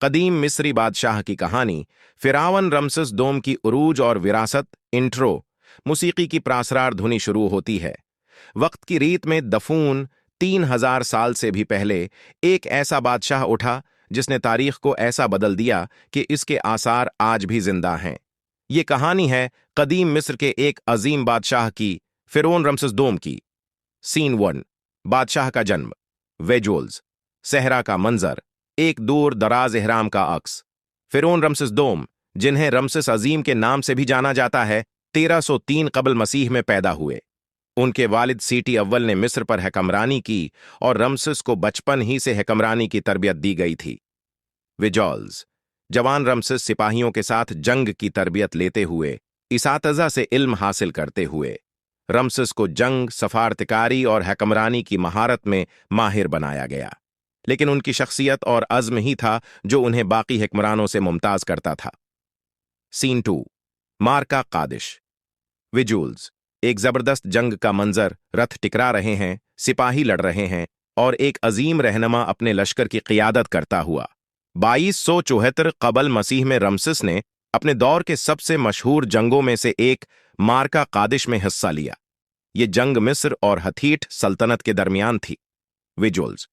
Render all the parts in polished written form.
कदीम मिस्री बादशाह की कहानी फिरावन रमसेस दोम की उरूज और विरासत। इंट्रो। मूसीकी की प्रासरार धुनी शुरू होती है। वक्त की रीत में दफून 3000 साल से भी पहले एक ऐसा बादशाह उठा जिसने तारीख को ऐसा बदल दिया कि इसके आसार आज भी जिंदा हैं। ये कहानी है कदीम मिस्र के एक अजीम बादशाह की, फिरौन रमसेस दोम की। सीन 1। बादशाह का जन्म। विजुअल्स। सहरा का मंजर, एक दूर दराज एहराम का अक्स। फिरौन रमसेस दोम, जिन्हें रमसेस अजीम के नाम से भी जाना जाता है, 1303 कबल मसीह में पैदा हुए। उनके वालिद सीटी अव्वल ने मिस्र पर हुक्मरानी की और रमसेस को बचपन ही से हुक्मरानी की तरबियत दी गई थी। विजुअल्स। जवान रमसेस सिपाहियों के साथ जंग की तरबियत लेते हुए, इसातज़ा से इल्म हासिल करते हुए, रमसेस को जंग, सफारतकारी और हुक्मरानी की महारत में माहिर बनाया गया। लेकिन उनकी शख्सियत और अज़्म ही था जो उन्हें बाकी हुक्मरानों से मुमताज करता था। सीन 2। मार्का कादिश। विजुअल्स। एक जबरदस्त जंग का मंजर, रथ टिकरा रहे हैं, सिपाही लड़ रहे हैं और एक अजीम रहनुमा अपने लश्कर की क़ियादत करता हुआ। 2274 कबल मसीह में रमसेस ने अपने दौर के सबसे मशहूर जंगों में से एक मार्का कादिश में हिस्सा लिया। ये जंग मिस्र और हथीट सल्तनत के दरमियान थी। विजुअल्स।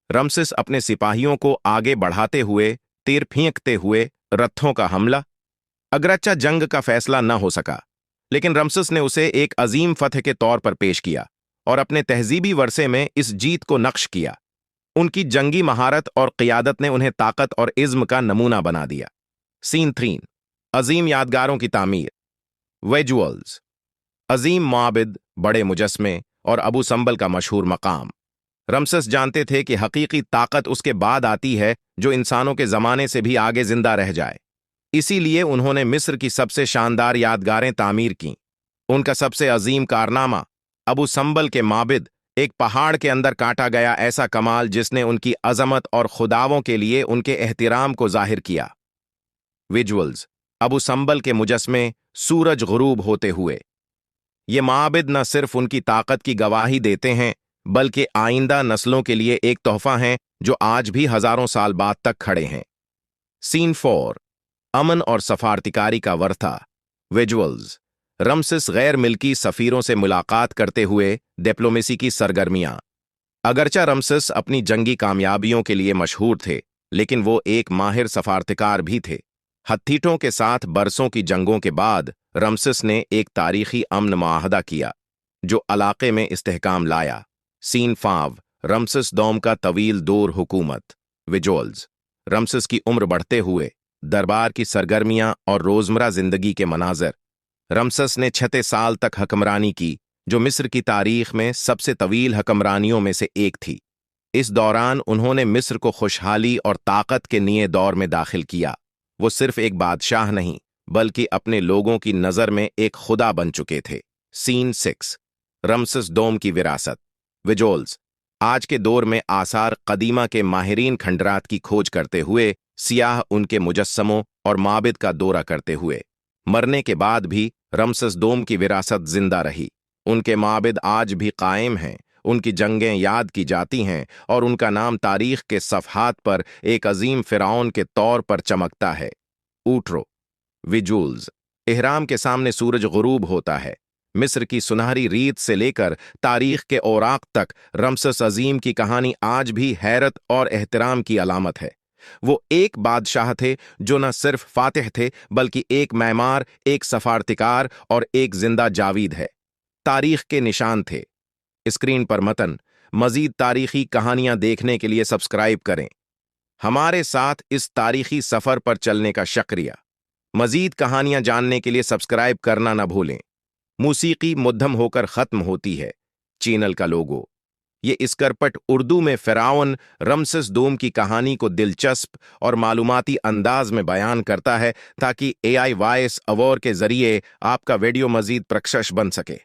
रमसेस अपने सिपाहियों को आगे बढ़ाते हुए, तीर फेंकते हुए, रथों का हमला। अगरचा जंग का फैसला न हो सका, लेकिन रमसेस ने उसे एक अजीम फतह के तौर पर पेश किया और अपने तहजीबी वर्से में इस जीत को नक्श किया। उनकी जंगी महारत और क़ियादत ने उन्हें ताकत और इज़्म का नमूना बना दिया। सीन 3। अजीम यादगारों की तामीर। विजुअल्स। अजीम माबिद, बड़े मुजस्मे और अबू संबल का मशहूर मकाम। रमसेस जानते थे कि हकीकी ताकत उसके बाद आती है जो इंसानों के ज़माने से भी आगे जिंदा रह जाए। इसीलिए उन्होंने मिस्र की सबसे शानदार यादगारें तामीर कीं। उनका सबसे अजीम कारनामा, अबू संबल के माबिद, एक पहाड़ के अंदर काटा गया ऐसा कमाल जिसने उनकी अजमत और खुदावों के लिए उनके एहतिराम को जाहिर किया। विजुअल्स। अबू संबल के मुजस्मे सूरज गुरूब होते हुए। ये माबिद न सिर्फ उनकी ताकत की गवाही देते हैं, बल्कि आइंदा नस्लों के लिए एक तोहफा हैं जो आज भी हजारों साल बाद तक खड़े हैं। सीन 4। अमन और सफारतिकारी का वर्था। विजुअल्स। रमसेस गैर मिल्की सफीरों से मुलाकात करते हुए, डिप्लोमेसी की सरगर्मियां। अगरचा रमसेस अपनी जंगी कामयाबियों के लिए मशहूर थे, लेकिन वो एक माहिर सफारतकार भी थे। हत्थीटों के साथ बरसों की जंगों के बाद रमसेस ने एक तारीखी अमन मुआहदा किया जो इलाके में इस्तेहकाम लाया। सीन 5। रमसेस दोम का तवील दौर हुकूमत। विजुअल्स। रमसेस की उम्र बढ़ते हुए, दरबार की सरगर्मियां और रोजमर्रा जिंदगी के मनाजर। रमसेस ने 6 साल तक हुक्मरानी की, जो मिस्र की तारीख में सबसे तवील हुक्मरानियों में से एक थी। इस दौरान उन्होंने मिस्र को खुशहाली और ताकत के नए दौर में दाखिल किया। वो सिर्फ एक बादशाह नहीं, बल्कि अपने लोगों की नज़र में एक खुदा बन चुके थे। सीन 6। रमसेस दोम की विरासत। विजुअल्स। आज के दौर में आसार कदीमा के माहिरीन खंडरात की खोज करते हुए, सियाह उनके मुजस्समों और माबिद का दौरा करते हुए, मरने के बाद भी रमसेस दोम की विरासत जिंदा रही। उनके माबिद आज भी कायम हैं, उनकी जंगें याद की जाती हैं और उनका नाम तारीख के सफ़हात पर एक अजीम फ़िरौन के तौर पर चमकता है। ऊट्रो। विजुअल्स। एहराम के सामने सूरज गुरूब होता है। मिस्र की सुनहरी रीत से लेकर तारीख के औराक तक रमसेस अजीम की कहानी आज भी हैरत और एहतराम की अलामत है। वो एक बादशाह थे जो न सिर्फ फातिह थे, बल्कि एक मैमार, एक सफारतिकार और एक जिंदा जावीद है। तारीख के निशान थे। स्क्रीन पर मतन। मजीद तारीखी कहानियां देखने के लिए सब्सक्राइब करें। हमारे साथ इस तारीखी सफर पर चलने का शुक्रिया। मजीद कहानियां जानने के लिए सब्सक्राइब करना न भूलें। मूसीकी मुद्दम होकर खत्म होती है। चैनल का लोगो। ये इसकरपट उर्दू में फिरौन रमसेस दोम की कहानी को दिलचस्प और मालूमाती अंदाज में बयान करता है ताकि AI वॉइस ओवर के जरिए आपका वीडियो मजीद प्रशस्त बन सके।